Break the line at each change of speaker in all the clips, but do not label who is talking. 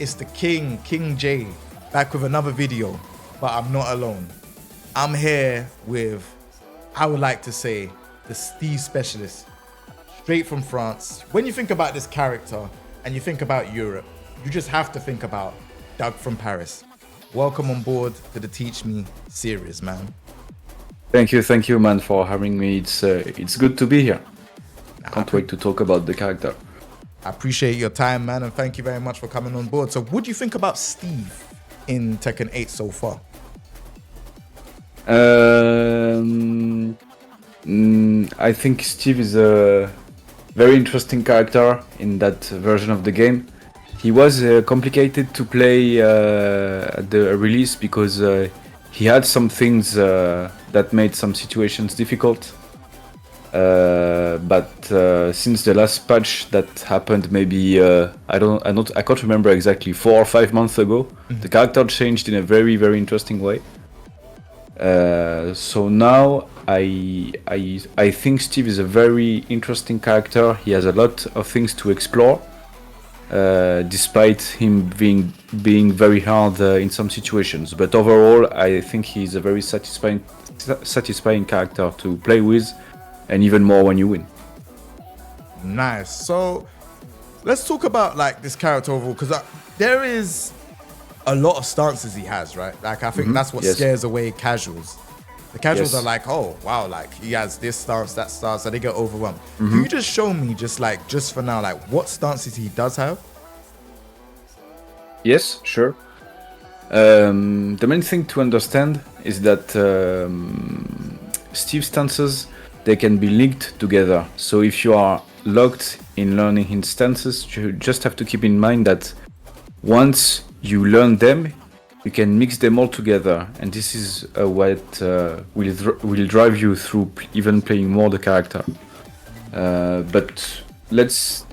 It's the King J, back with another video, but I'm not alone. I'm here with, I would like to say, the Steve specialist, straight from France. When you think about this character and you think about Europe, you just have to think about DougFromParis. Welcome on board to the Teach Me series, man.
Thank you, man, for having me. It's good to be here. Can't wait to talk about the character.
I appreciate your time, man, and thank you very much for coming on board. So what do you think about Steve in Tekken 8 so far?
I think Steve is a very interesting character in that version of the game. He was complicated to play at the release because he had some things that made some situations difficult. But since the last patch that happened, maybe I can't remember exactly, 4 or 5 months ago, the character changed in a very, very interesting way. So now I think Steve is a very interesting character. He has a lot of things to explore, despite him being very hard in some situations. But overall, I think he's a very satisfying character to play with. And even more when you win.
Nice. So let's talk about like this character overall, because there is a lot of stances he has, right? Like I think that's what scares away casuals. The casuals are like, oh wow, like he has this stance, that stance, and they get overwhelmed. Can you just show me, just for now, like what stances he does have?
Yes, sure. The main thing to understand is that Steve stances, they can be linked together. So if you are locked in learning his stances, you just have to keep in mind that once you learn them, you can mix them all together, and this is what will drive you through even playing more the character. But let's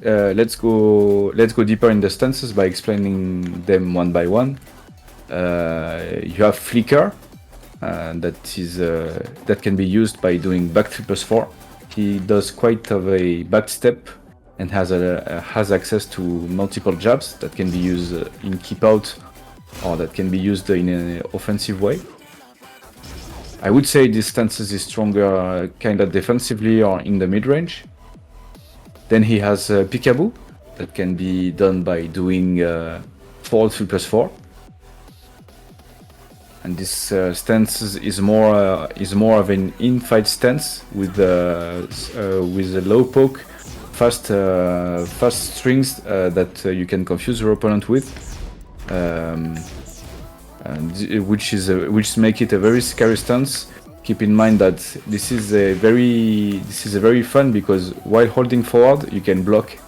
go deeper in the stances by explaining them one by one. You have Flicker. That can be used by doing back 3+4. He does quite of a back step and has access to multiple jabs that can be used in keep out, or that can be used in an offensive way. I would say this stances is stronger kind of defensively or in the mid range. Then he has Peekaboo that can be done by doing forward 3+4. And this stance is more of an in-fight stance with a low poke, fast strings that you can confuse your opponent with, and which make it a very scary stance. Keep in mind that this is a very fun, because while holding forward you can block.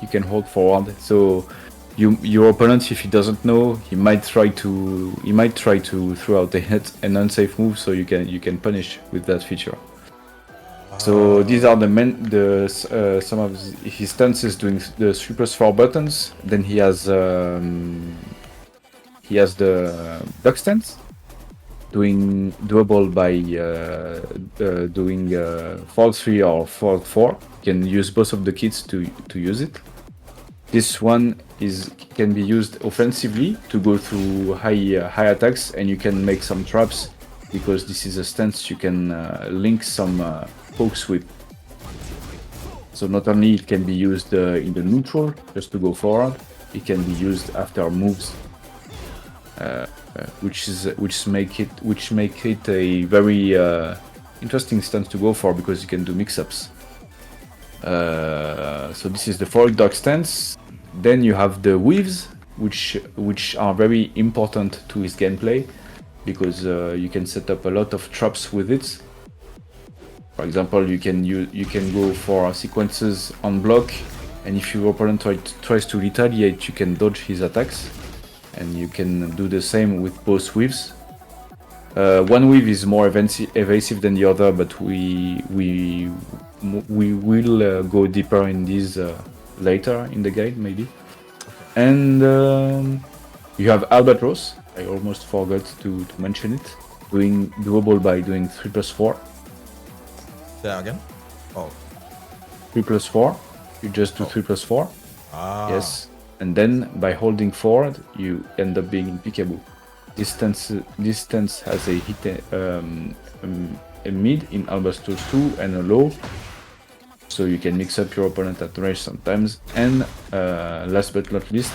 You can hold forward, so. Your opponent, if he doesn't know, he might try to throw out an unsafe move, so you can punish with that feature. So these are some of his stances doing the 3+4 buttons. Then he has the duck stance, doing doable by doing forward 3 or forward 4. You can use both of the kits to use it. This one can be used offensively to go through high attacks, and you can make some traps, because this is a stance you can link some pokes with. So not only it can be used in the neutral just to go forward, it can be used after moves, which make it a very interesting stance to go for, because you can do mix-ups. So this is the forward dog stance. Then you have the weaves, which are very important to his gameplay, because you can set up a lot of traps with it. For example, you can go for sequences on block, and if your opponent tries to retaliate, you can dodge his attacks, and you can do the same with both weaves. One weave is more evasive than the other, but we will go deeper in these later in the guide, maybe. And you have Albatross. I almost forgot to mention it. Doable by doing 3+4.
Say that again? Oh.
3+4. You just do 3+4.
Ah.
Yes. and then by holding forward, you end up being in peekaboo. This stance has a hit, a mid in almost 2 and a low, so you can mix up your opponent at range sometimes. And last but not least,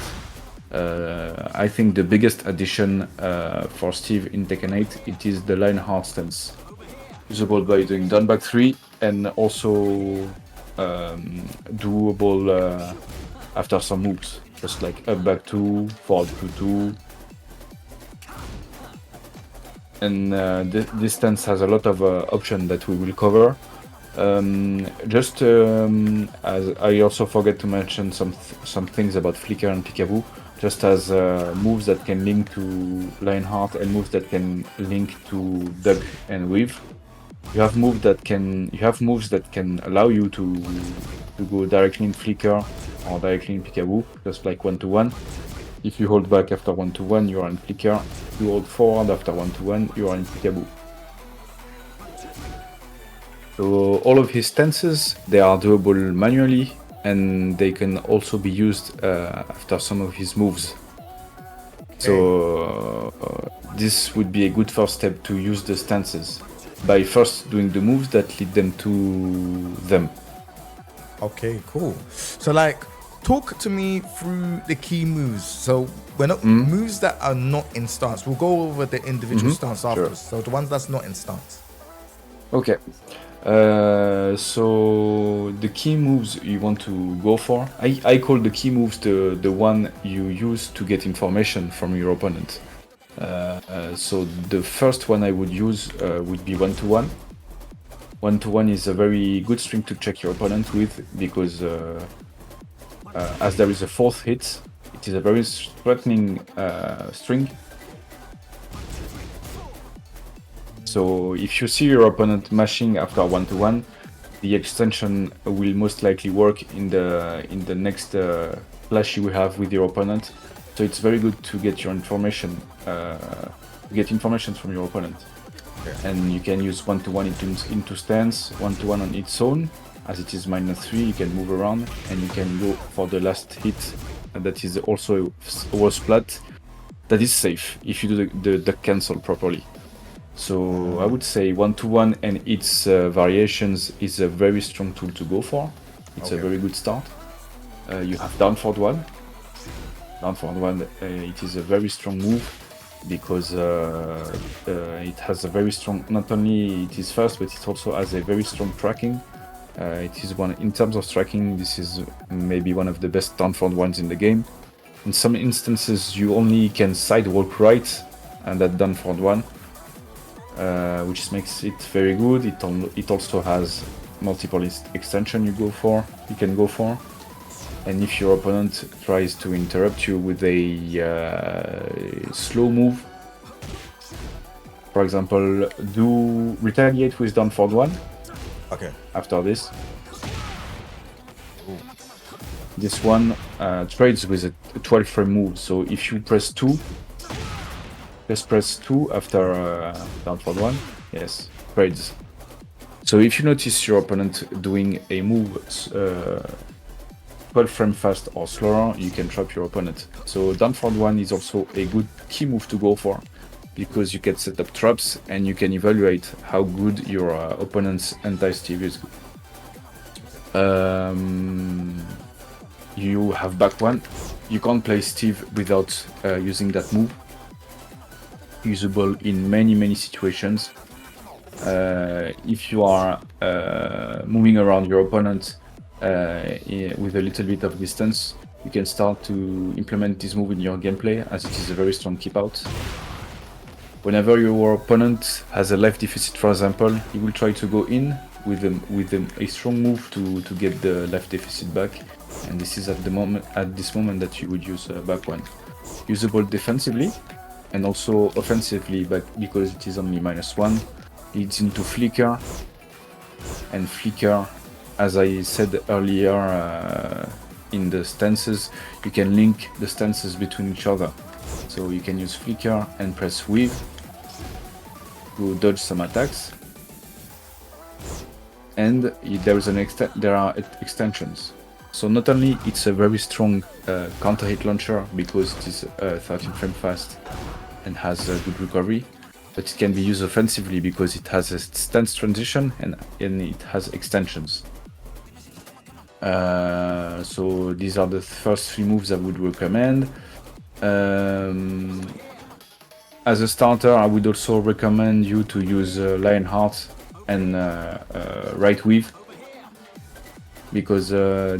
I think the biggest addition for Steve in Tekken 8, it is the line hard stance, usable by doing down back 3 and also doable after some moves, just like up back 2, forward 2. And this stance has a lot of options that we will cover. As I also forget to mention some things about Flicker and Peekaboo, just as moves that can link to Lionheart and moves that can link to Doug and Weave. You have moves that can allow you to go directly in Flicker or directly in Peekaboo, just like 1-1. If you hold back after 1-1, you are in Flicker. If you hold forward after 1-1, you are in Peekaboo. So all of his stances, they are doable manually, and they can also be used after some of his moves. So this would be a good first step to use the stances, by first doing the moves that lead them to them.
Okay, cool. So like, talk to me through the key moves. So we're not moves that are not in stance. We'll go over the individual stance afterwards. So the ones that's not in stance.
Okay. So the key moves you want to go for, I call the key moves the one you use to get information from your opponent. So the first one I would use would be 1-1. 1-1 is a very good string to check your opponent with, because as there is a fourth hit, it is a very threatening string. So if you see your opponent mashing after 1-1, the extension will most likely work in the next clash you have with your opponent. So it's very good to get your information, from your opponent. Okay. And you can use 1-1 into stance, 1-1 on its own. As it is -3, you can move around and you can go for the last hit. That is also a war splat. That is safe if you do the cancel properly. So I would say 1-1 and its variations is a very strong tool to go for. It's a very good start. You have down forward 1. Down forward 1, it is a very strong move, because it has a very strong, not only it is fast, but it also has a very strong tracking. It is one, in terms of tracking, this is maybe one of the best down forward ones in the game. In some instances, you only can sidewalk right, and that down forward 1. Which makes it very good. It also has multiple extension you can go for. And if your opponent tries to interrupt you with a slow move, for example, do retaliate with down forward 1.
Okay.
After this. This one trades with a 12 frame move. So if you press 2, just press 2 after down forward 1. Yes, trades. So if you notice your opponent doing a move 12 frame fast or slower, you can trap your opponent. So down forward 1 is also a good key move to go for, because you can set up traps and you can evaluate how good your opponent's anti-Steve is. You have back 1. You can't play Steve without using that move. Usable in many situations. If you are moving around your opponent with a little bit of distance, you can start to implement this move in your gameplay, as it is a very strong keep out. Whenever your opponent has a life deficit, for example, he will try to go in with a strong move to get the life deficit back, and this is at this moment that you would use back 1. Usable defensively and also offensively, but because it is only -1, leads into Flicker. And Flicker, as I said earlier in the stances, you can link the stances between each other. So you can use Flicker and press Weave to dodge some attacks. And there are extensions. So not only it's a very strong counter hit launcher because it is 13 frame fast and has a good recovery, but it can be used offensively because it has a stance transition and it has extensions. So these are the first 3 moves I would recommend. As a starter, I would also recommend you to use Lionheart and Right Weave, because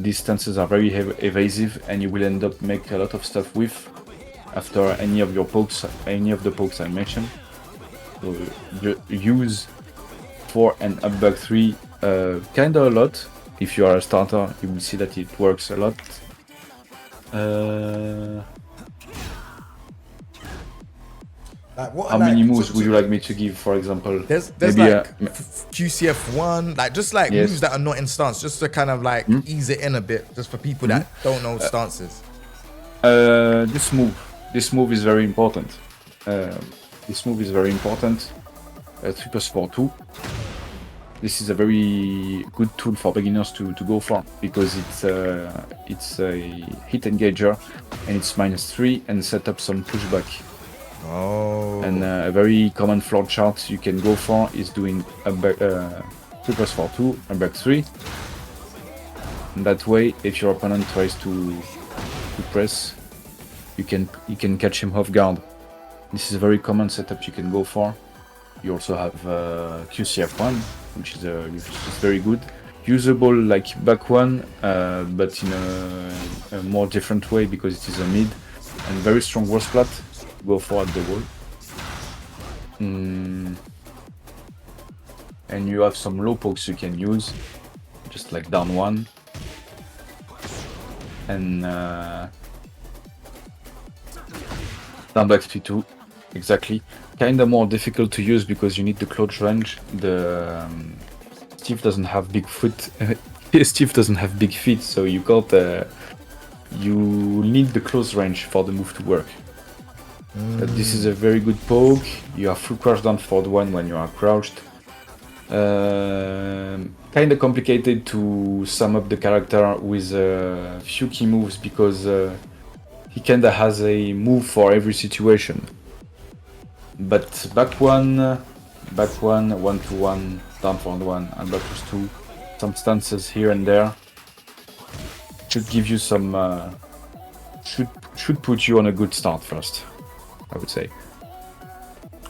these stances are very evasive and you will end up make a lot of stuff with after any of the pokes I mentioned. So use 4 and up back 3 kinda a lot. If you are a starter, you will see that it works a lot.
Like what?
How
like,
many moves would you like me to give, for example?
There's
Maybe
like QCF1, like just like
Yes.
moves that are not in stance, just to kind of like ease it in a bit, just for people that don't know stances.
This move is very important. 3+4-2. This is a very good tool for beginners to go for, because it's a hit engager and it's -3 and set up some pushback.
Oh.
And a very common floor chart you can go for is doing a 3+4-2 and back 3. And that way, if your opponent tries to press, you can catch him off guard. This is a very common setup you can go for. You also have QCF1, which is very good, usable like back 1, but in a more different way because it is a mid, and very strong wall splat. Go for at the wall. And you have some low pokes you can use, just like down 1 and down back 3-2. Exactly. Kinda more difficult to use because you need the close range. Steve doesn't have big foot. Steve doesn't have big feet, so you got you need the close range for the move to work. But this is a very good poke. You have full crouch down forward 1 when you are crouched. Kinda complicated to sum up the character with a few key moves because he kinda has a move for every situation. But back 1, 1-1, down forward 1, and back 2, some stances here and there should give you some, should put you on a good start first, I would say.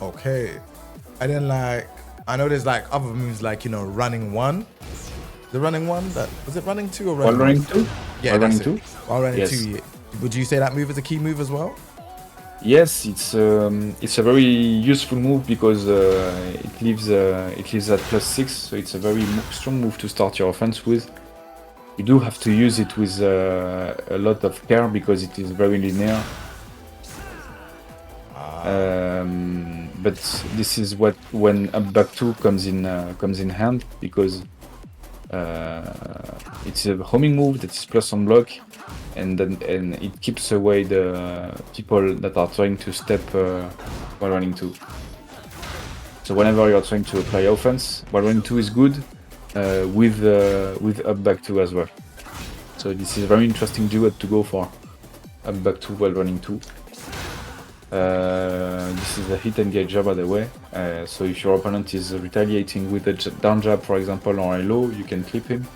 Okay. And then like, I know there's like other moves like, you know, running 1. The running 1, that was it running 2 or running?
While running 2?
Yeah,
While
that's
running
it.
2?
While running
Yes.
2, yeah. Would you say that move is a key move as well?
Yes, it's a very useful move because it leaves at +6, so it's a very strong move to start your offense with. You do have to use it with a lot of care because it is very linear. But this is when up back 2 comes in hand, because it's a homing move that is plus on block, and it keeps away the people that are trying to step while running 2. So whenever you are trying to apply offense, while running 2 is good with up back 2 as well. So this is a very interesting duet to go for, up back 2 while running 2. This is a hit engager, by the way, so if your opponent is retaliating with a down jab, for example, or a low, you can clip him.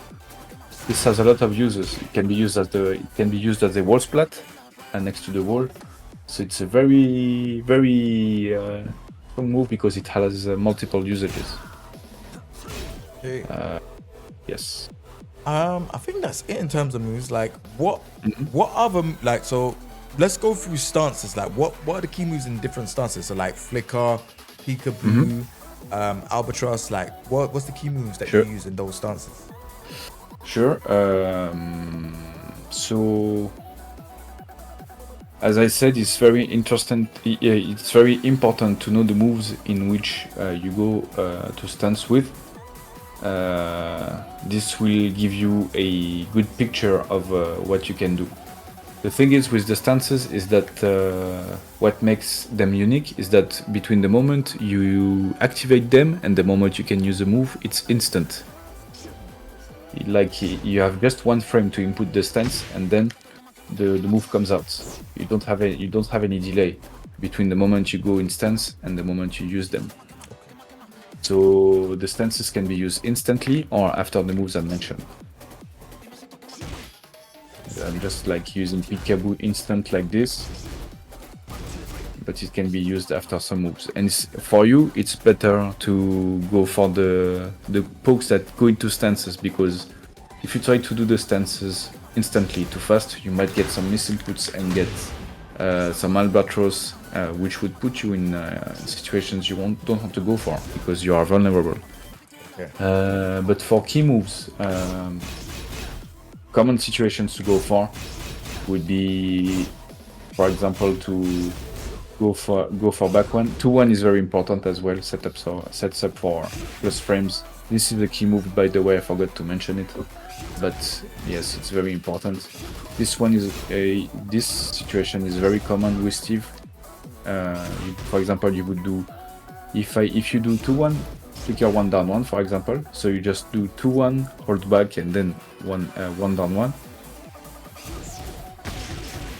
This has a lot of uses. It can be used as a wall splat and next to the wall. So it's a very, very strong move because it has multiple usages.
Okay.
Yes.
I think that's it in terms of moves. Like, what other, like, so let's go through stances. Like, what are the key moves in different stances? So like flicker, peekaboo, albatross. Like, what's the key moves that you use in those stances?
Sure. So, as I said, it's very interesting. It's very important to know the moves in which you go to stance with. This will give you a good picture of what you can do. The thing is with the stances is that what makes them unique is that between the moment you, activate them and the moment you can use a move, it's instant. Like you have just one frame to input the stance, and then the move comes out. You don't have any delay between the moment you go in stance and the moment you use them. So the stances can be used instantly or after the moves I mentioned. I'm just like using Peekaboo instant like this, but it can be used after some moves. And for you, it's better to go for the pokes that go into stances, because if you try to do the stances instantly too fast, you might get some misinputs and get some albatross, which would put you in situations you don't want to go for because you are vulnerable.
Okay.
But for key moves, common situations to go for would be, for example, to go for back one. 2-1 is very important as well. Sets up for plus frames. This is the key move, by the way. I forgot to mention it, but yes, it's very important. This one is this situation is very common with Steve. For example, you would do if you do 2-1, flicker 1 down 1, for example. So you just do 2-1, hold back, and then 1 down 1.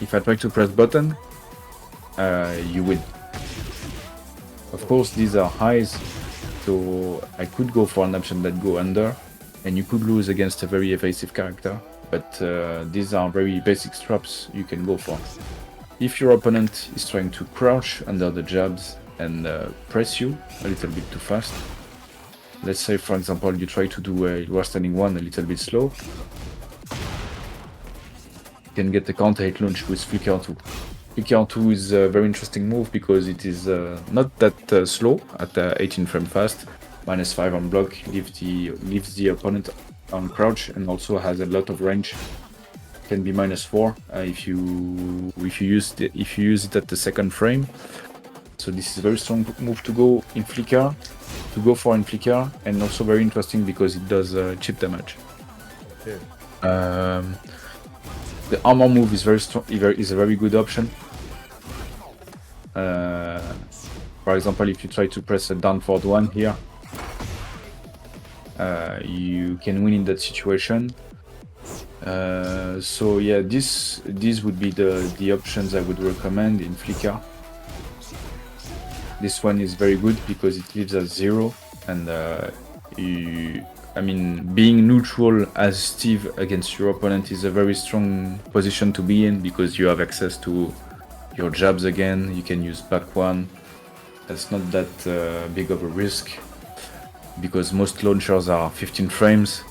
If I try to press button, you win. Of course, these are highs, so I could go for an option that go under, and you could lose against a very evasive character. But these are very basic traps you can go for. If your opponent is trying to crouch under the jabs and press you a little bit too fast, let's say, for example, you try to do you are standing 1 a little bit slow, you can get a counter hit launch with Flicker 2. Flicker 2 is a very interesting move because it is not that slow at 18 frame fast, -5 on block, leaves the opponent on crouch, and also has a lot of range. Can be -4 if you use it at the second frame. So this is a very strong move to go for in flicker, and also very interesting because it does chip damage.
Okay.
The armor move is very strong. Is a very good option. For example, if you try to press a down forward 1 here, you can win in that situation. So yeah, these would be the options I would recommend in flicker. This one is very good because it leaves us 0, and being neutral as Steve against your opponent is a very strong position to be in, because you have access to your jabs again. You can use back 1. That's not that big of a risk, because most launchers are 15 frames.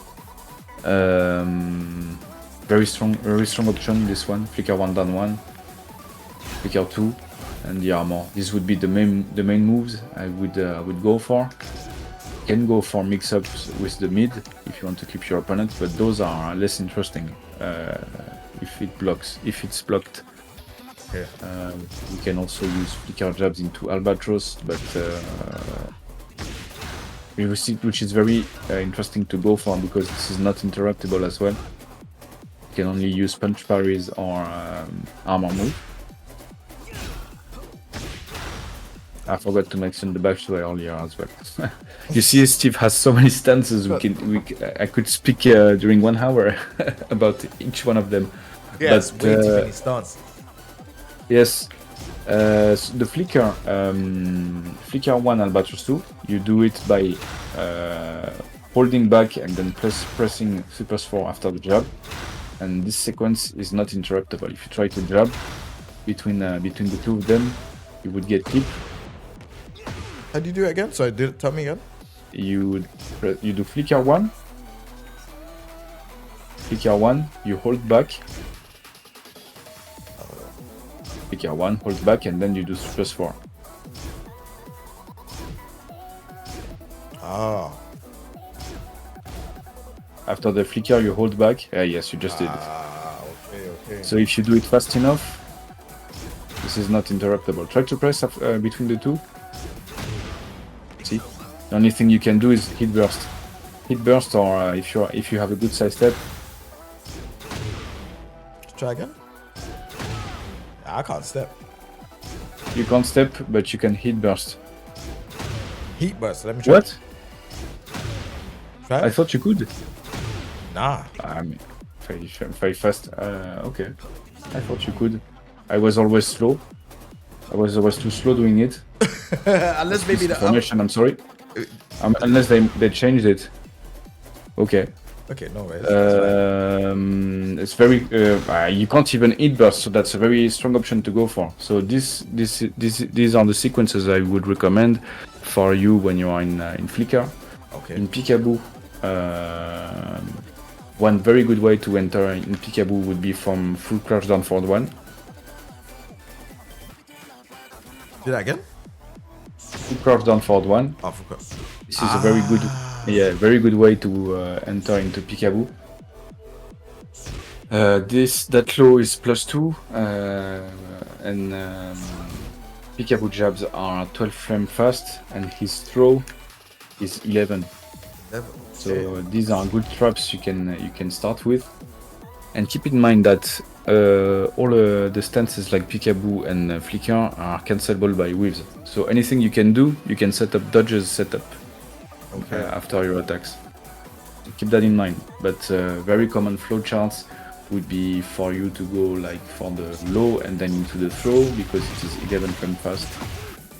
Very strong option, this one. Flicker 1 down 1, Flicker 2, and the armor. This would be the main moves I would go for. You can go for mix-ups with the mid if you want to keep your opponent, but those are less interesting if it's blocked.
Yeah.
You can also use flicker jabs into albatross, but which is very interesting to go for because this is not interruptible as well. You can only use punch parries or armor move. I forgot to mention the backstory earlier as well. You see, Steve has so many stances. I could speak during 1 hour about each one of them.
Yeah, it's way too many stances.
Yes. So the flicker 1 albatross 2, you do it by holding back and then pressing super 4 after the jab, and this sequence is not interruptible. If you try to jab between the two of them, you would get clip.
How do you do it again? Sorry, tell me again.
You do flicker 1, you hold back. Flicker 1, hold back, and then you do plus 4.
Ah.
After the flicker, you hold back. Yes, you just did it.
Okay.
So if you do it fast enough, this is not interruptible. Try to press between the two. See, the only thing you can do is hit burst, or if you have a good side step.
Try again. I can't step.
You can't step, but you can hit burst.
Heat burst. Let me try.
What?
Try.
I thought you could.
Nah.
I mean, very fast. Okay. I thought you could. I was always slow. I was always too slow doing it.
Unless maybe the up.
Information, I'm sorry. Unless they changed it. Okay.
Okay, no worries.
It's very. You can't even eat burst, so that's a very strong option to go for. So these are the sequences I would recommend for you when you are in Flicker.
Okay.
In Peekaboo, one very good way to enter in Peekaboo would be from full crouch down forward 1.
Do that again?
Full crouch down forward 1.
Oh, forgot.
This is a very good way to enter into Peekaboo. That low is +2, and Peekaboo jabs are 12 frame fast, and his throw is 11. So these are good traps you can start with, and keep in mind that all the stances like Peekaboo and Flicker are cancelable by waves. So anything you can do, you can set up dodges setup after your attacks. So keep that in mind. But very common flowcharts would be for you to go like for the low and then into the throw, because it is 11 frame fast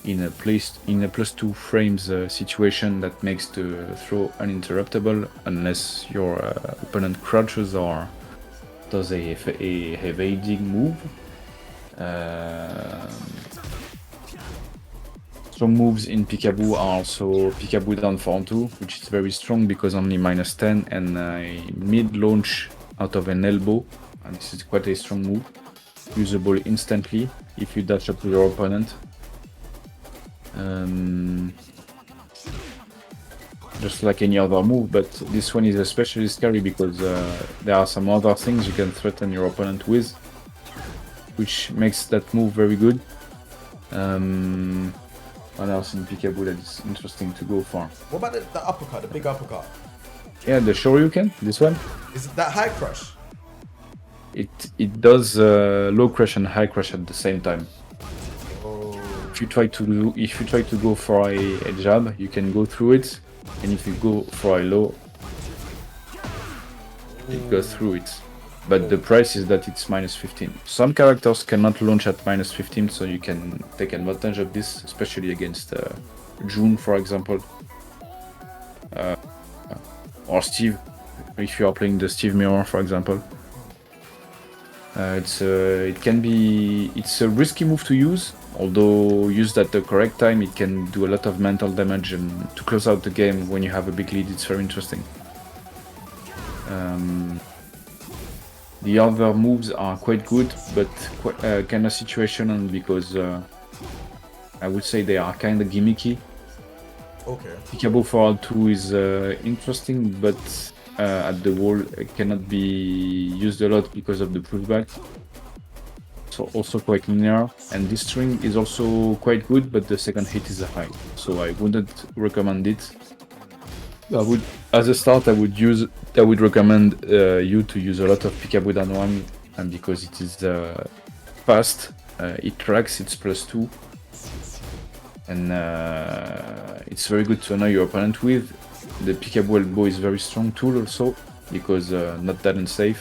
in a +2 frames situation that makes the throw uninterruptible unless your opponent crouches or does a evading move. Strong moves in Peekaboo are also Peekaboo down forward 2, which is very strong because only -10, and a mid launch out of an elbow, and this is quite a strong move, usable instantly if you dash up to your opponent. Just like any other move, but this one is especially scary because there are some other things you can threaten your opponent with, which makes that move very good. What else in Peekaboo that is interesting to go for?
What about the uppercut, the big uppercut?
Yeah, the Shoryuken, this one.
Is it that high crush?
It does low crush and high crush at the same time.
Oh.
If you try to go for a jab, you can go through it, and if you go for a low, it goes through it. But the price is that it's -15. Some characters cannot launch at -15, so you can take advantage of this, especially against June, for example, or Steve, if you are playing the Steve Mirror, for example. It's a risky move to use, although used at the correct time, it can do a lot of mental damage, and to close out the game when you have a big lead, it's very interesting. The other moves are quite good, but kind of situational because I would say they are kind of gimmicky.
Okay.
Peekaboo forward 2 is interesting, but at the wall it cannot be used a lot because of the pushback. So also quite linear, and this string is also quite good, but the second hit is high, so I wouldn't recommend it. As a start, I would recommend you to use a lot of Peekaboo down 1, and because it is fast, it tracks, it's +2, and it's very good to annoy your opponent with. The Peekaboo elbow is very strong tool also, because not that unsafe,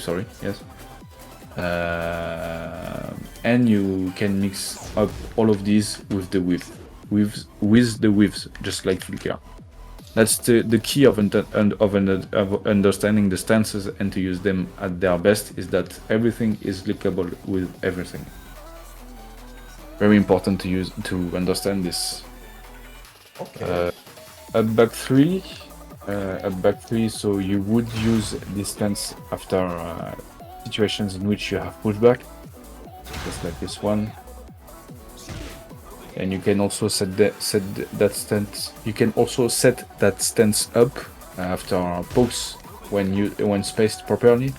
sorry, yes. And you can mix up all of these with the whiffs, just like Flicker. That's the key of understanding the stances and to use them at their best, is that everything is lickable with everything. Very important to understand this.
Okay.
Up back 3, so you would use this stance after situations in which you have pushback, just like this one. And you can also set that stance. You can also set that stance up after pokes when spaced properly.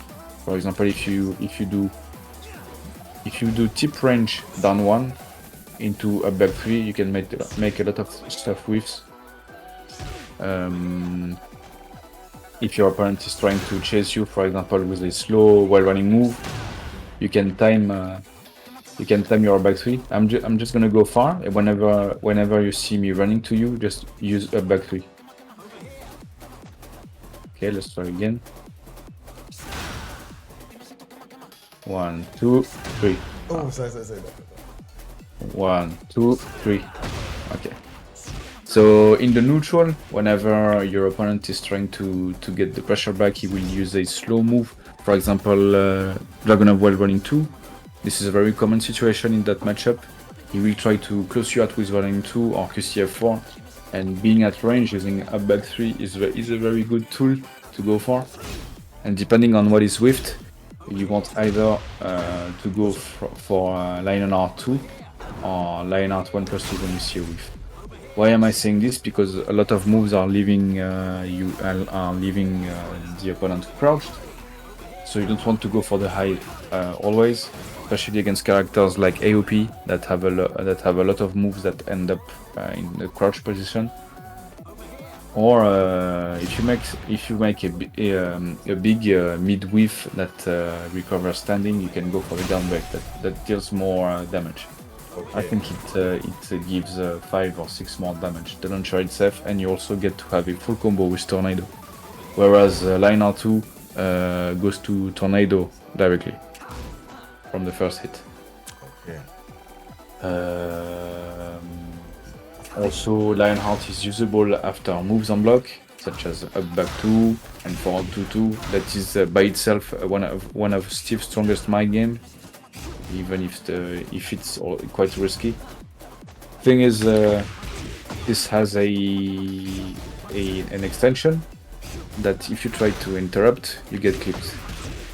For example, if you do tip range down 1 into a back 3, you can make a lot of stuff with. If your opponent is trying to chase you, for example, with a slow while running move, you can time your back 3. I'm just gonna go far. Whenever you see me running to you, just use a back 3. Okay, let's try again. 1, 2, 3.
Oh, sorry.
1, 2, 3. Okay. So in the neutral, whenever your opponent is trying to get the pressure back, he will use a slow move. For example, Dragon of Wild Running 2. This is a very common situation in that matchup. He will try to close you out with Running 2 or QCF4, and being at range using up back 3 is a very good tool to go for. And depending on what is whiffed, you want either to go for Lionheart 2 or Lionheart 1+2 when you see a whiff. Why am I saying this? Because a lot of moves are leaving the opponent crouched, so you don't want to go for the high always, especially against characters like AOP that have a lot of moves that end up in the crouch position. Or if you make a big mid whiff that recovers standing, you can go for the down break that deals more damage. Okay. I think it gives 5 or 6 more damage. The launcher itself, and you also get to have a full combo with Tornado, whereas Lionheart 2 goes to Tornado directly from the first hit.
Okay.
Also, Lionheart is usable after moves on block, such as up back 2 and forward 2-2. That is by itself one of Steve's strongest mind game, even if it's quite risky. Thing is, this has an extension that if you try to interrupt, you get clipped.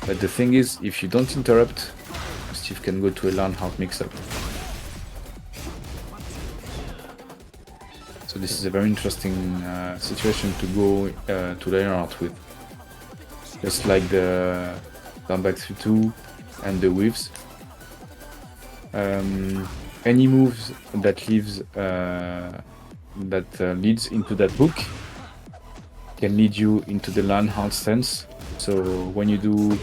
But the thing is, if you don't interrupt, Steve can go to a Lionheart mix-up. So this is a very interesting situation to go to Lionheart with. Just like the down back 3-2 and the whiffs. Any moves that leads into that hook can lead you into the Lionheart stance. So when you do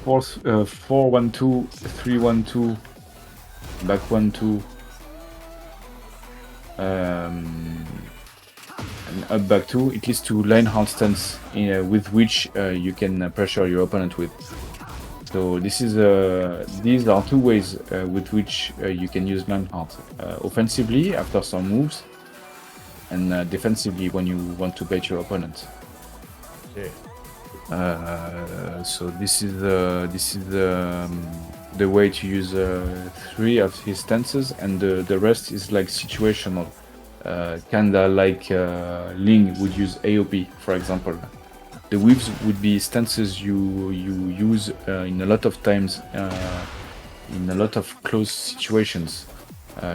4-1-2, 3-1-2, back 1-2, and up back 2, it leads to Lionheart stance with which you can pressure your opponent with. So these are two ways with which you can use Lionheart. Offensively after some moves, and defensively when you want to bait your opponent.
Okay.
So this is the way to use 3 of his stances, and the rest is like situational. Kinda like Ling would use AOP, for example. The whiffs would be stances you use in a lot of times in a lot of close situations,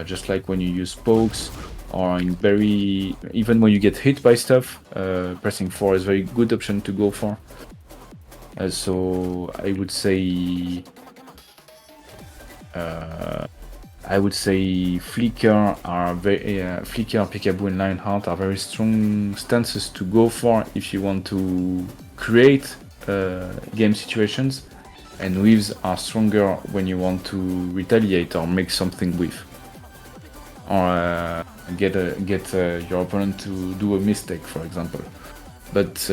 just like when you use pokes, or even when you get hit by stuff. Pressing 4 is a very good option to go for. So I would say Flicker, Peekaboo, and Lionheart are very strong stances to go for if you want to create game situations, and whiffs are stronger when you want to retaliate or make something whiff, or get your opponent to do a mistake, for example. But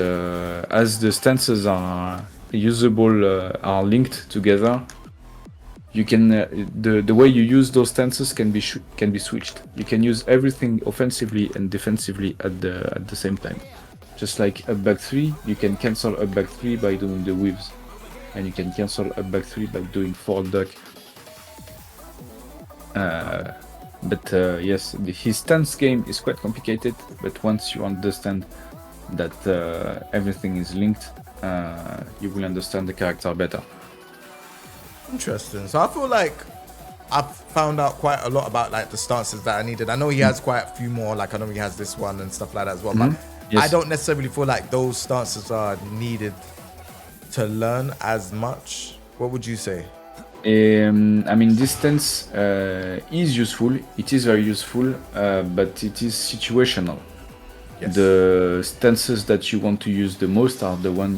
as the stances are usable, are linked together, you can the way you use those stances can be switched. You can use everything offensively and defensively at the same time. Just like up back 3, you can cancel up back 3 by doing the whiffs, and you can cancel up back 3 by doing forward duck. But yes, his stance game is quite complicated. But once you understand that everything is linked, you will understand the character better.
Interesting. So I feel like I've found out quite a lot about like the stances that I needed. I know he has quite a few more. Like I know he has this one and stuff like that as well. But yes, I don't necessarily feel like those stances are needed to learn as much. What would you say?
I mean, this stance is useful. It is very useful, but it is situational. Yes. The stances that you want to use the most are the one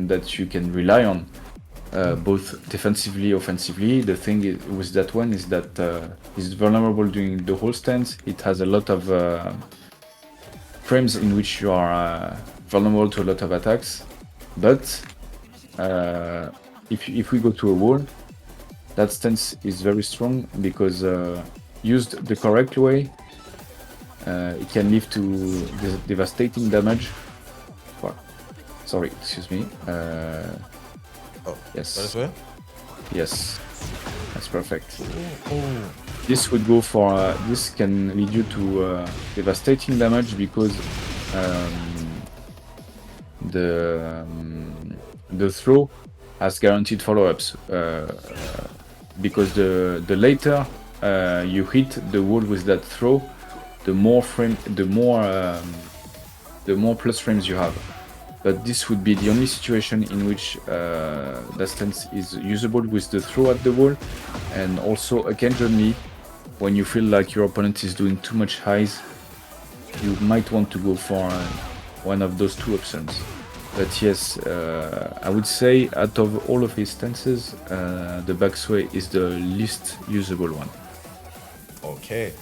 that you can rely on, both defensively, offensively. The thing with that one is that it's vulnerable during the whole stance. It has a lot of frames in which you are vulnerable to a lot of attacks. But if we go to a wall, that stance is very strong because used the correct way, it can lead to devastating damage. Well, sorry, excuse me. Yes.
This way?
Yes, that's perfect.
Oh.
This would go for. This can lead you to devastating damage because the throw has guaranteed follow-ups. Because the later you hit the wall with that throw, the more plus frames you have. But this would be the only situation in which that stance is usable with the throw at the wall, and also occasionally when you feel like your opponent is doing too much highs, you might want to go for one of those two options. But yes, I would say out of all of his stances, the backsway is the least usable one.
Okay.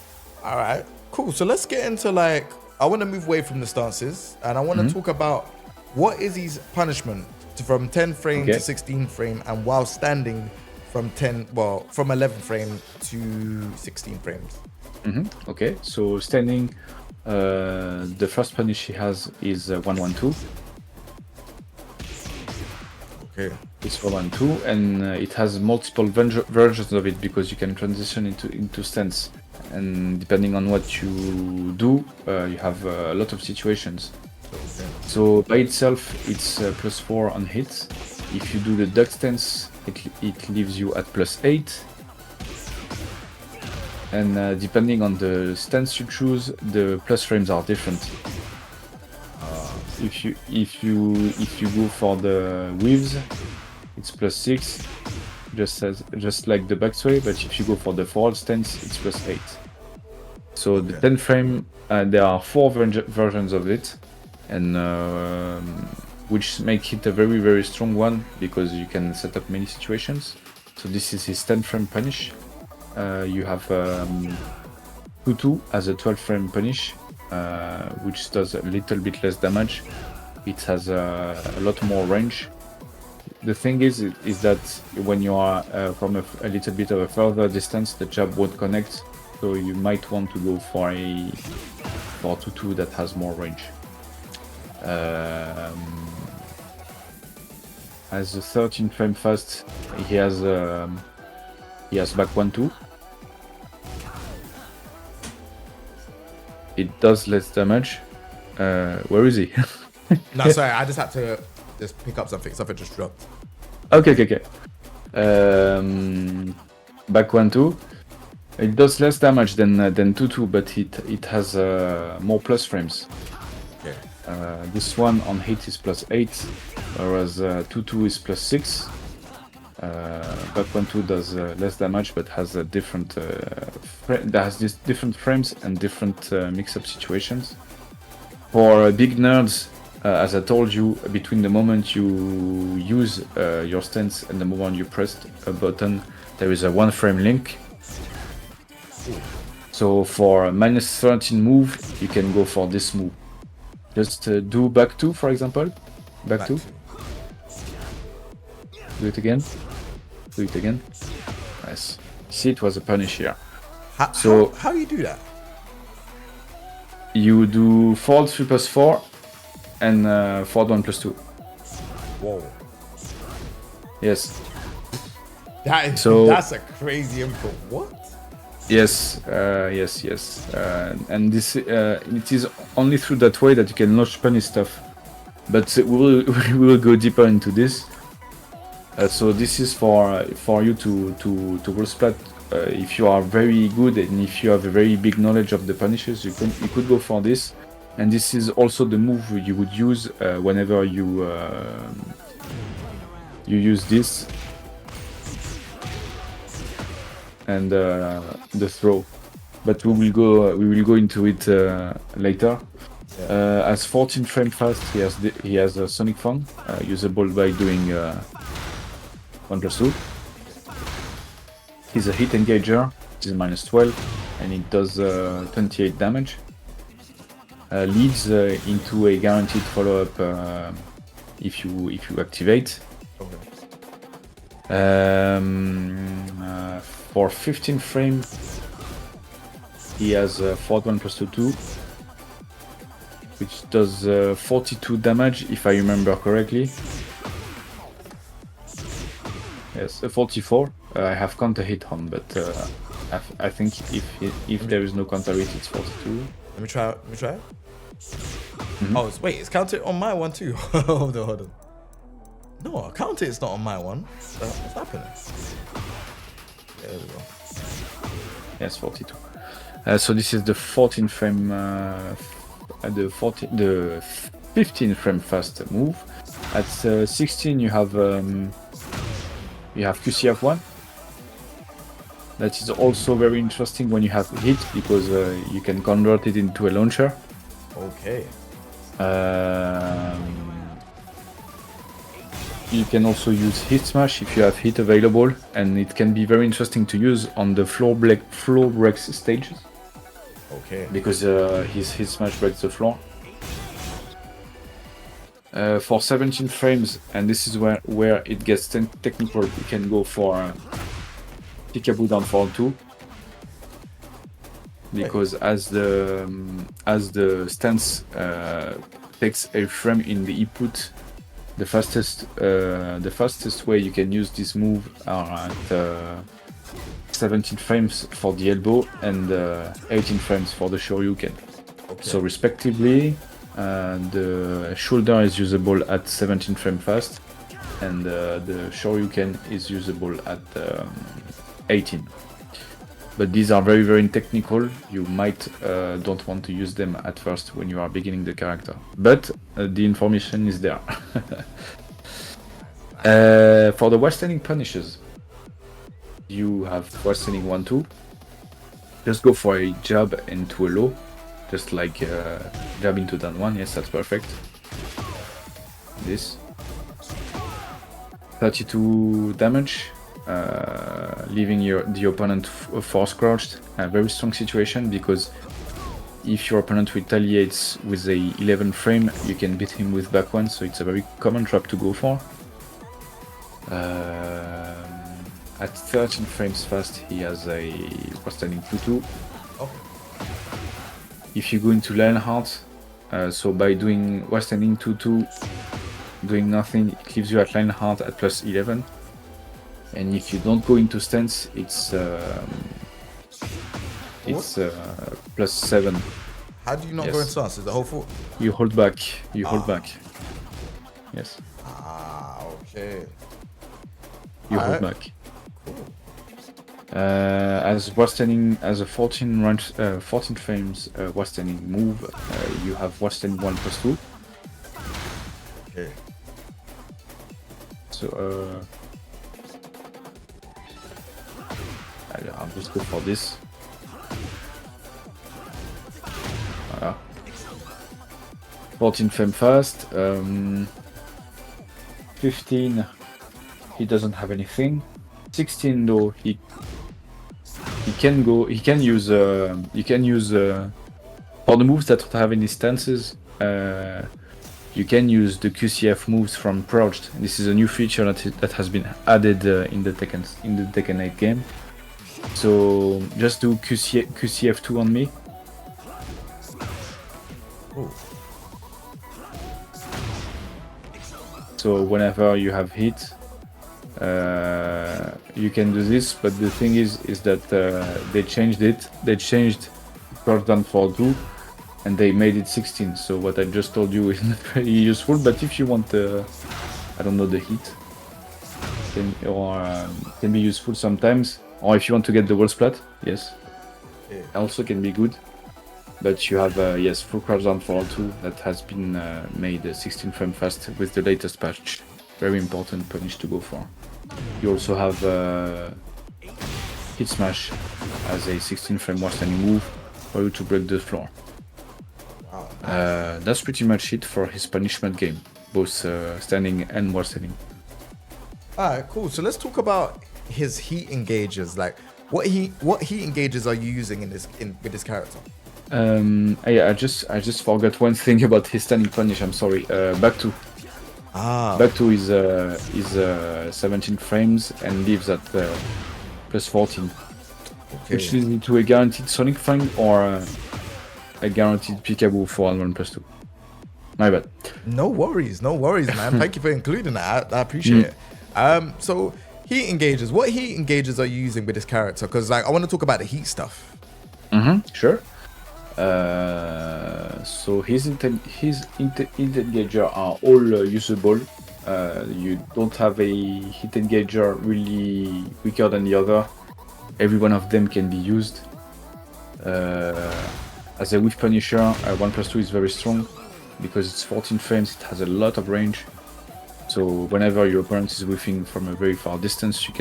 All right. Cool. So let's get into like, I want to move away from the stances and I want to talk about what is his punishment from 10 frame to 16 frame and while standing from 11 frame to 16 frames.
Okay. So standing, the first punish he has is 1-1-2.
Okay.
It's 1-1-2, and it has multiple versions of it because you can transition into stance, and depending on what you do, you have a lot of situations.
Okay.
So by itself, it's +4 on hits. If you do the duck stance, it leaves you at +8. And depending on the stance you choose, the plus frames are different. If you go for the weaves, it's +6, just like the backsway. But if you go for the forward stance, it's +8. So the 10 frame, there are 4 versions of it, and which make it a very, very strong one because you can set up many situations. So this is his 10 frame punish. You have 2-2 as a 12 frame punish, which does a little bit less damage. It has a lot more range. The thing is that when you are from a little bit of a further distance, the jab won't connect. So you might want to go for a 2-2 that has more range. As a 13 frame fast, he has back 1-2. It does less damage. Where is he?
No, sorry, I just had to just pick up something. Something just dropped.
Okay. Back 1-2. It does less damage than 2-2, but it has more plus frames.
Okay.
This one on hit is +8, whereas 2-2 is +6. Back 1-2 does less damage, but has a different different frames and different mix-up situations. For big nerds, as I told you, between the moment you use your stance and the moment you press a button, there is a 1 frame link. So for a -13 move, you can go for this move. Just do back 2, for example. Back 2. Do it again. Do it again. Nice. See, it was a punish here.
How do you do that?
You do forward 3 + 4 and forward 1 + 2.
Whoa.
Yes.
That's a crazy input. What?
Yes. And this it is only through that way that you can launch punish stuff. But we will go deeper into this. So this is for you to roll splat. If you are very good and if you have a very big knowledge of the punishes, you could go for this. And this is also the move you would use whenever you use this and the throw. But we will go into it later. Yeah. As 14 frame fast, he has a Sonic Fang, usable by doing 1 + 2. He's a hit engager, which is -12, and it does 28 damage. leads into a guaranteed follow-up if you activate.
Okay.
For 15 frames, he has forward 1 plus 2, which does 42 damage if I remember correctly. Yes, 44. I have counter hit on, but I think if there is no counter hit, it's 42.
Let me try. Oh, wait, it's counted on my one too. hold on. No, counter it's not on my one. What's happening? Yeah, there we go.
Yes, 42. So this is the 14 frame, the 15 frame fast move. At 16, you have QCF1. That is also very interesting when you have hit because you can convert it into a launcher.
Okay.
You can also use hit smash if you have hit available, and it can be very interesting to use on the floor breaks stages.
Okay.
Because his hit smash breaks the floor. For 17 frames, and this is where it gets technical, you can go for Peekaboo down for 2. Because as the stance takes a frame in the input, the fastest way you can use this move are at 17 frames for the elbow and 18 frames for the shoryuken. Okay. So respectively, the shoulder is usable at 17 frame fast, and the shoryuken is usable at 18. But these are very, very technical. You might don't want to use them at first when you are beginning the character. But the information is there. For the wide-standing punishes, you have wide-standing 1-2. Just go for a jab into a low. Just like jab into down 1. Yes, that's perfect. This. 32 damage. Leaving the opponent force crouched. A very strong situation because if your opponent retaliates with a 11 frame, you can beat him with back 1, so it's a very common trap to go for. At 13 frames fast, he has a wide-standing 2-2.
Okay.
If you go into Lionheart, so by doing wide-standing 2-2, doing nothing, it leaves you at Lionheart at plus 11. And if you don't go into stance, it's plus 7.
How do you not go in stance? Is the whole foot?
You hold back. Hold back. Yes.
Okay.
You hold back. Cool. As wide-standing, as a 14 frames wide-standing move, you have wide-standing 1 plus 2.
Okay.
So I'll just go for this. Voilà. 14 frame fast. 15, he doesn't have anything. 16 though, he can go. He can use. You can use for the moves that don't have any stances. You can use the QCF moves from Crouched. This is a new feature that has been added in the Tekken 8 game. So just do QCF2 on me.
Ooh.
So whenever you have hit, you can do this. But the thing is that they changed it. They changed crouch down for 2, and they made it 16. So what I just told you is not very useful. But if you want, I don't know, the hit, can be useful sometimes. Or if you want to get the wall splat, yes, also can be good. But you have yes, full crouch down for 2 that has been made 16 frame fast with the latest patch. Very important punish to go for. You also have hit smash as a 16 frame wide-standing move for you to break the floor.
Wow.
That's pretty much it for his punishment game, both standing and wide-standing.
Alright, cool. So let's talk about his heat engages. Like, what heat engages are you using with this character?
I just forgot one thing about his standing punish. I'm sorry. Back to
Ah,
back to is 17 frames and lives at plus 14, which
okay.
leads me to a guaranteed Sonic frame or a guaranteed Peekaboo for 1 plus 2. My bad.
No worries, man. Thank you for including that. I appreciate
Mm.
it. So heat engages. What heat engages are you using with this character? Because like I want to talk about the heat stuff.
Sure. So his engager are all usable. You don't have a hit engager really weaker than the other. Every one of them can be used. As a whiff punisher, 1 plus 2 is very strong because it's 14 frames. It has a lot of range. So whenever your opponent is whiffing from a very far distance, you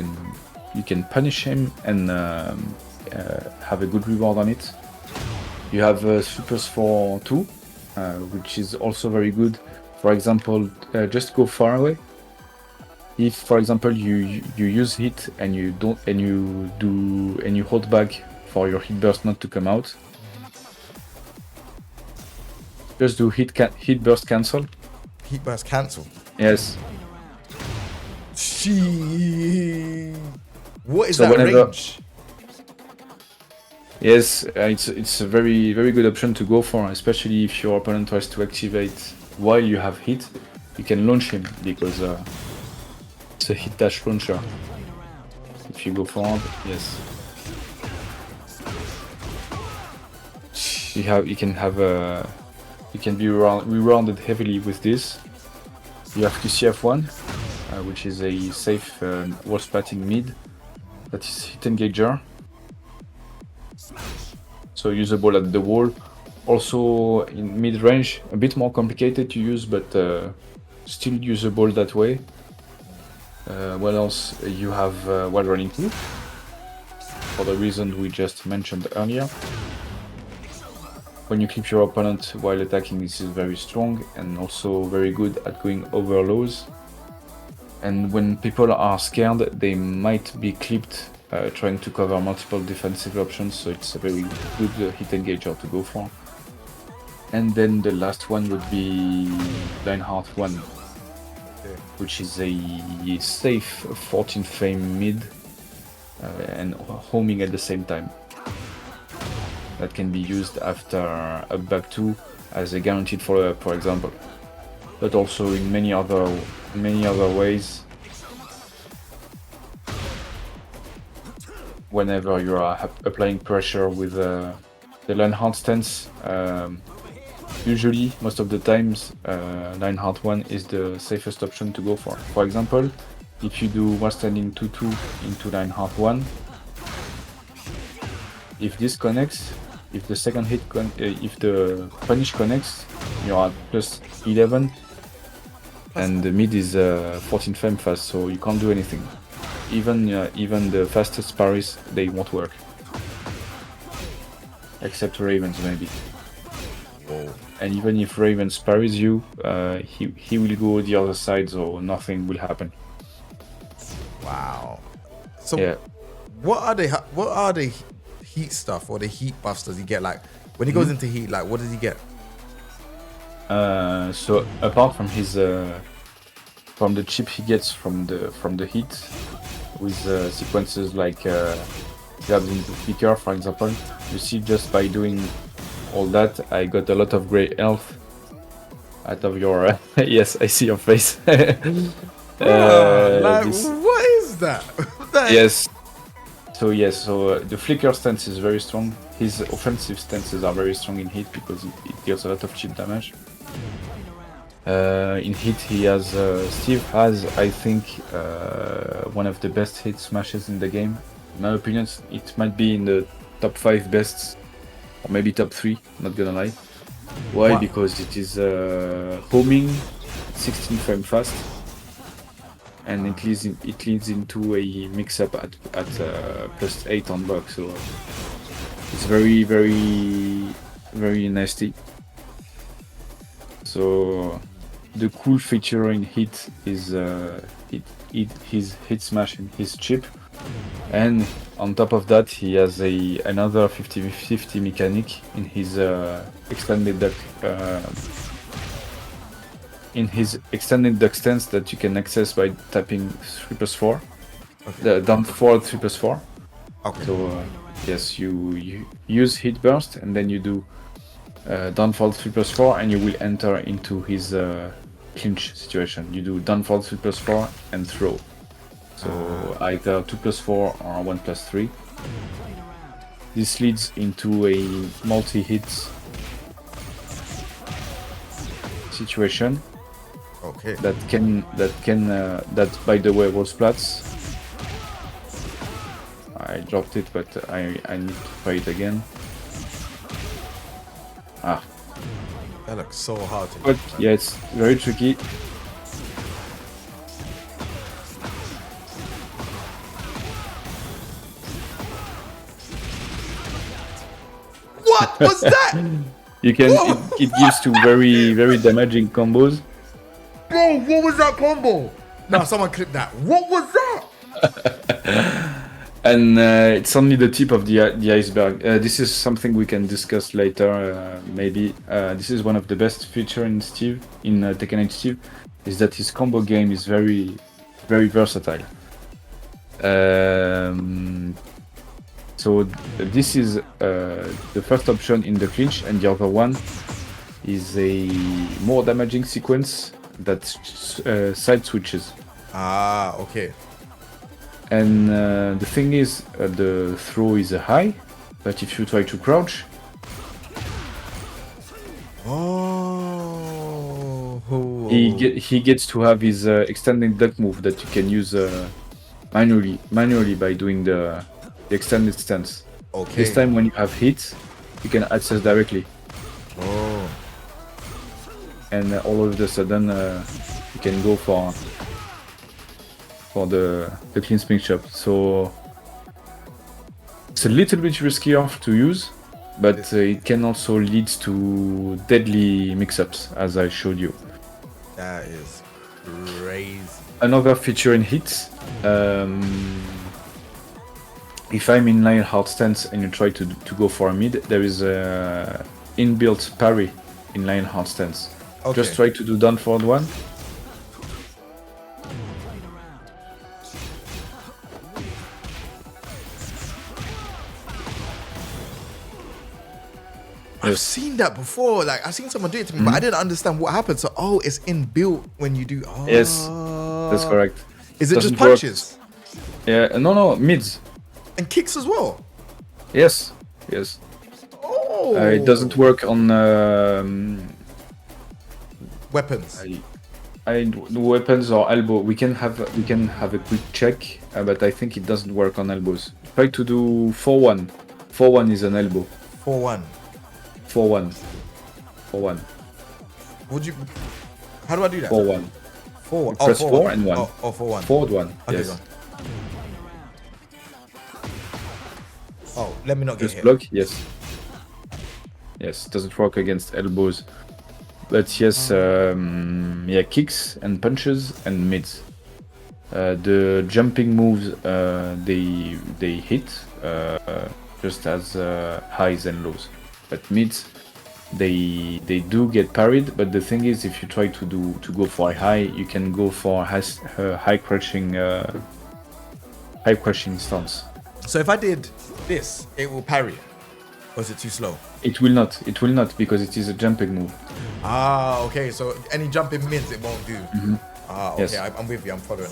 can punish him and have a good reward on it. You have supers for 2, which is also very good. For example, just go far away. If, for example, you use hit and you hold back for your hit burst not to come out, just do hit burst cancel.
Heat burst cancel.
Yes.
What is
So
that
whenever-
range?
Yes, it's a very good option to go for, especially if your opponent tries to activate while you have hit. You can launch him because it's a hit dash launcher. If you go forward, yes. You can be rewarded heavily with this. You have QCF1, which is a safe wall splatting mid. That is hit engager. So usable at the wall. Also in mid range, a bit more complicated to use, but still usable that way. What else? You have wall running 2, for the reason we just mentioned earlier. When you clip your opponent while attacking, this is very strong and also very good at going over lows. And when people are scared, they might be clipped trying to cover multiple defensive options, so it's a very good hit engager to go for. And then the last one would be Lionheart 1, which is a safe 14 frame mid and homing at the same time. That can be used after up back 2 as a guaranteed follow-up, for example, but also in many other ways. Whenever you are applying pressure with the Lionheart stance, usually most of the times Lionheart 1 is the safest option to go for. For example, if you do one standing 2-2 into Lionheart 1, if this connects, if the second hit if the punish connects, you're at plus 11 and the mid is 14 frame fast, so you can't do anything. Even the fastest Paris, they won't work. Except Ravens, maybe.
Whoa.
And even if Ravens parries you, he will go the other side, so nothing will happen.
Wow. So
Yeah.
what are the heat stuff or the heat buffs does he get? Like when he goes into heat, like what does he get?
So apart from his from the chip he gets from the heat, with sequences like grabs into flicker, for example, you see just by doing all that, I got a lot of grey health out of your. Yes, I see your face.
Like, what is that?
Yes. So yes, so the flicker stance is very strong. His offensive stances are very strong in hit because it deals a lot of chip damage. In hit, he has Steve has, I think, one of the best hit smashes in the game. In my opinion, it might be in the top 5 bests, or maybe top 3. Not gonna lie. Why?
What?
Because it is homing, 16 frame fast, and it leads into a mix-up at plus 8 on buck. So it's very nasty. So the cool feature in hit is his hit smash and his chip, and On top of that, he has another 50-50 mechanic in his extended duck stance that you can access by tapping 3+4.
Okay.
Down forward 3+4.
Okay.
So yes, you use hit burst and then you do downfall 3+4 and you will enter into his clinch situation. You do downfall 3+4 and throw. So either 2+4 or 1+3. This leads into a multi-hit situation.
Okay.
That by the way was splats. I dropped it, but I need to try it again.
That looks so hard to
But yeah, it's very tricky.
What was that?
You can it gives two very damaging combos.
Bro, what was that combo? No, someone clip that. What was that?
And it's only the tip of the iceberg. This is something we can discuss later, maybe. This is one of the best features in Steve, in Tekken 8 Steve, is that his combo game is very versatile. So this is the first option in the clinch, and the other one is a more damaging sequence that side switches.
Ah, okay.
And the thing is, the throw is a high, but if you try to crouch, he gets to have his extended duck move that you can use manually by doing the extended stance.
Okay.
This time when you have hits, you can access directly.
Oh.
And all of a sudden, you can go for the clean spring shot. So it's a little bit riskier to use, but it can also lead to deadly mix-ups, as I showed you.
That is crazy.
Another feature in hits, if I'm in Lionheart stance and you try to go for a mid, there is a inbuilt parry in Lionheart stance.
Okay.
Just try to do down forward one.
I've seen that before. Like I've seen someone do it to me, but I didn't understand what happened. So, it's inbuilt when you do. Oh.
Yes, that's correct.
Is it
Doesn't
just punches
Yeah, no, mids.
and kicks as well?
Yes.
Oh.
It doesn't work on
weapons.
weapons or elbow. We can have a quick check, but I think it doesn't work on elbows. Try to do 4-1. 4-1 is an elbow.
4-1.
4-1. 4-1.
Would you? How do I do that?
4-1.
4.
Press 4 and 1.
Oh, 4-1.
Forward 1.
Okay,
Yes.
go on. Oh, let me not get
Just
hit.
block. Yes. Yes. Doesn't work against elbows. But yes, kicks and punches and mids. The jumping moves they hit just as highs and lows. But mids they do get parried. But the thing is, if you try to go for a high, you can go for high crushing stance.
So if I did this, it will parry. Or is it too slow?
It will not because it is a jumping move.
Ah, okay. So any jumping mids, it won't do. Ah, okay.
Yes.
I'm with you. I'm following.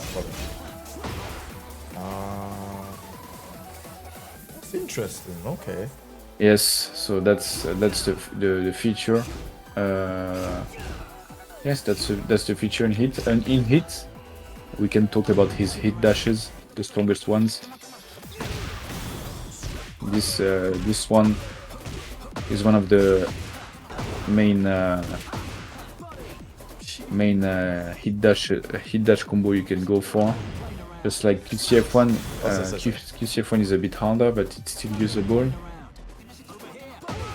That's interesting. Okay.
Yes, so that's the feature. Yes, that's the feature in hit. And in hit, we can talk about his hit dashes, the strongest ones. This one is one of the main hit dash combo you can go for. Just like QCF1, QCF1 is a bit harder, but it's still usable.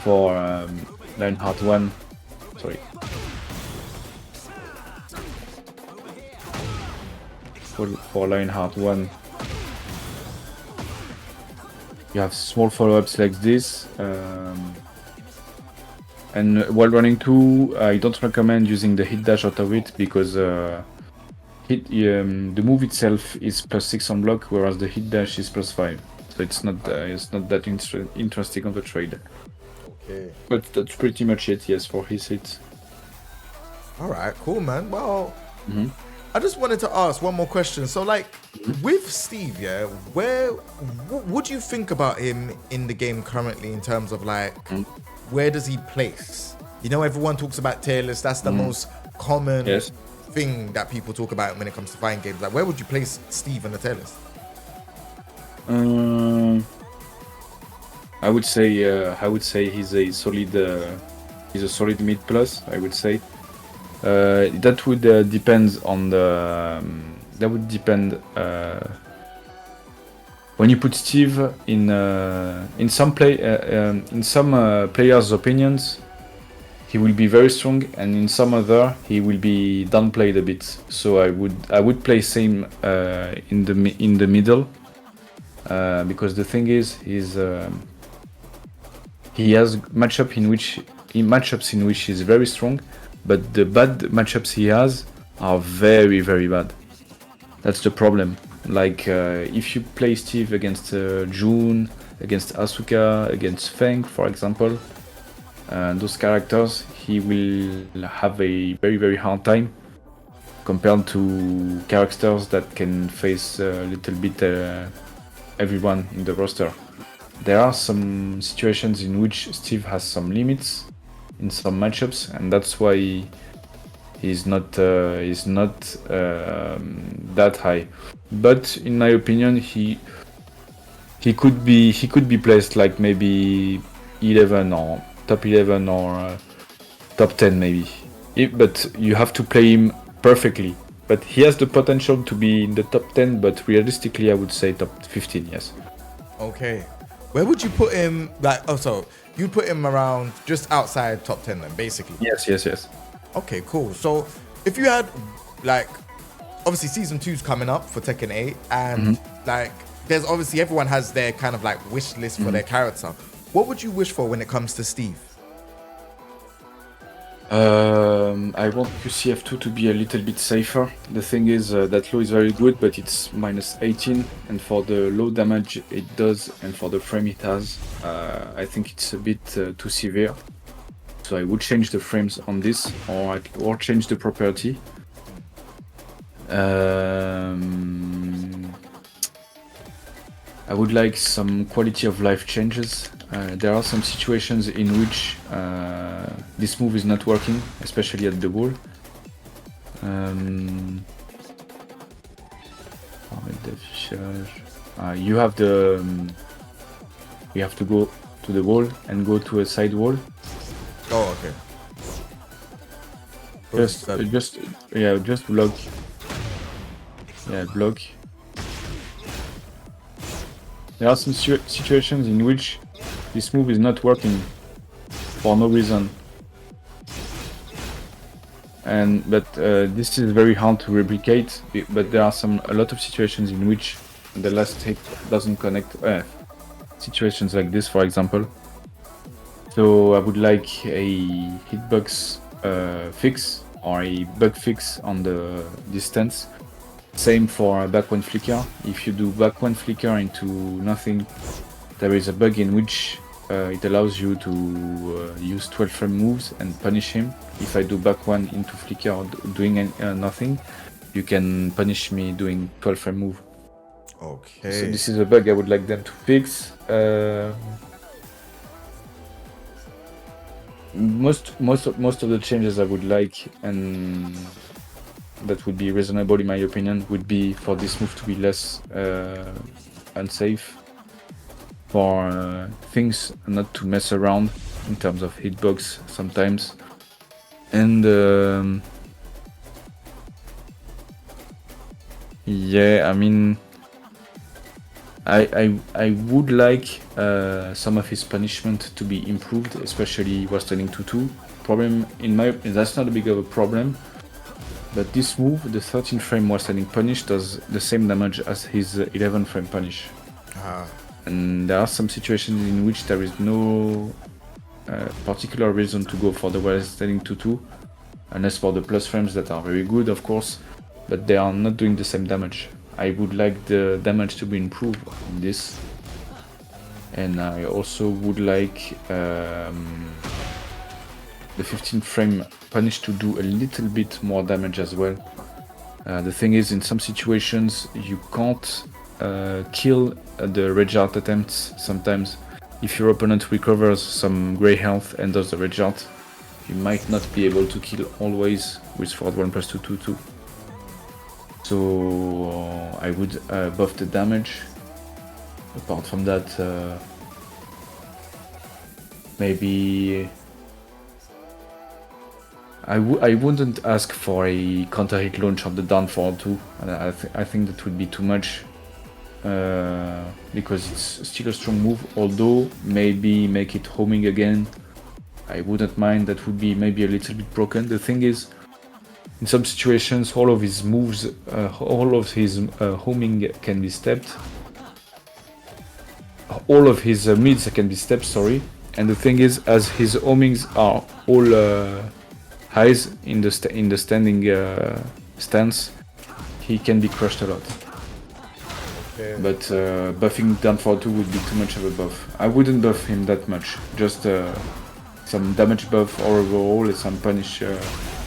For Lionheart 1, sorry. For Lionheart 1, You have small follow-ups like this. And while running 2, I don't recommend using the hit dash out of it because the move itself is +6 on block, whereas the hit dash is +5. So it's not that interesting of a trade.
Okay.
But that's pretty much it, yes, for his hits.
All right, cool, man. Well, I just wanted to ask one more question. So, like, with Steve, yeah, what do you think about him in the game currently in terms of, like, where does he place? You know, everyone talks about tier lists. That's the most common thing that people talk about when it comes to fighting games. Like, where would you place Steve in the tier list?
I would say he's a solid mid plus. I would say that would depend on the. That would depend when you put Steve in some players' opinions. He will be very strong, and in some other, he will be downplayed a bit. So I would place him in the middle because the thing is, he has matchups in which he's very strong, but the bad matchups he has are very, very bad. That's the problem. Like if you play Steve against June, against Asuka, against Feng, for example, those characters, he will have a very, very hard time compared to characters that can face a little bit everyone in the roster. There are some situations in which Steve has some limits in some matchups, and that's why he's not that high. But in my opinion, he could be placed like maybe 11 or top 11 or top 10 maybe. But you have to play him perfectly. But he has the potential to be in the top 10, but realistically I would say top 15, yes.
Okay. Where would you put him? Like, so you put him around just outside top 10 then, basically?
Yes.
Okay, cool. So if you had, like, obviously season 2's coming up for Tekken 8, and like, there's obviously everyone has their kind of like wish list for their character. What would you wish for when it comes to Steve?
I want QCF2 to be a little bit safer. The thing is that low is very good, but it's -18, and for the low damage it does and for the frame it has, I think it's a bit too severe. So I would change the frames on this, or change the property. I would like some quality of life changes. There are some situations in which this move is not working, especially at the wall. You have you have to go to the wall and go to a side wall.
Oh, okay.
Just block. Yeah, block. There are some situations in which this move is not working for no reason, but this is very hard to replicate. But there are a lot of situations in which the last hit doesn't connect. Situations like this, for example. So I would like a hitbox fix or a bug fix on the distance. Same for back one flicker. If you do back one flicker into nothing, there is a bug in which it allows you to use 12 frame moves and punish him. If I do back one into flicker or doing nothing, you can punish me doing 12 frame move.
Okay.
So this is a bug I would like them to fix. Most of the changes I would like, and that would be reasonable in my opinion, would be for this move to be less unsafe, for things not to mess around in terms of hitbox sometimes, and yeah, I mean, I would like some of his punishment to be improved, especially Wastelanding 2-2. Problem that's not a big of a problem, but this move, the 13 frame Wastelanding punish, does the same damage as his 11 frame punish. and there are some situations in which there is no particular reason to go for the wireless standing 2-2, unless for the plus frames that are very good, of course, but they are not doing the same damage. I would like the damage to be improved in this, and I also would like the 15 frame punish to do a little bit more damage as well. The thing is, in some situations you can't kill the reject attempts sometimes. If your opponent recovers some grey health and does the reject, you might not be able to kill always with forward 1 plus 2-2-2. So I would buff the damage. Apart from that, maybe I wouldn't ask for a counter hit launch on the down forward 2. I think that would be too much. Because it's still a strong move, although maybe make it homing again, I wouldn't mind. That would be maybe a little bit broken. The thing is, in some situations all of his moves, all of his homing can be stepped, all of his mids can be stepped, sorry, and the thing is, as his homings are all highs in the standing stance, he can be crushed a lot. But buffing down for 2 would be too much of a buff. I wouldn't buff him that much. Just some damage buff or overall, and some punish,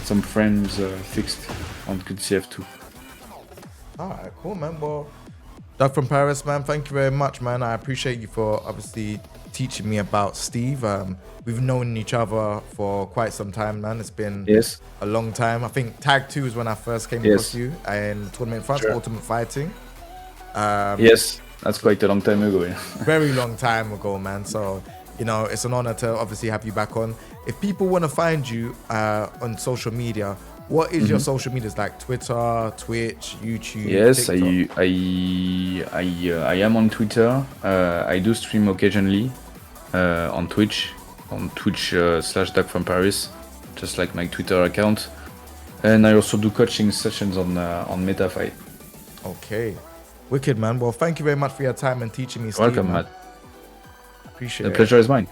some frames fixed on CF2.
Alright, cool, man. Well, Doug from Paris, man, thank you very much, man. I appreciate you for obviously teaching me about Steve. We've known each other for quite some time, man. It's been a long time. I think Tag 2 is when I first came across you in the tournament in France, Ultimate Fighting.
Yes, that's quite a long time ago. Yeah.
Very long time ago, man. So, you know, it's an honor to obviously have you back on. If people want to find you on social media, what is your social medias like? Twitter, Twitch, YouTube?
Yes,
TikTok?
I am on Twitter. I do stream occasionally on Twitch / DougFromParis, just like my Twitter account. And I also do coaching sessions on MetaFight.
Okay. Wicked, man. Well, thank you very much for your time and teaching me, Steve.
Welcome, Matt.
Appreciate it.
The pleasure is mine.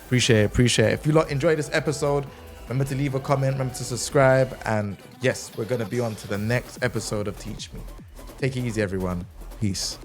Appreciate it. If you lot enjoyed this episode, remember to leave a comment, remember to subscribe, and yes, we're going to be on to the next episode of Teach Me. Take it easy, everyone. Peace.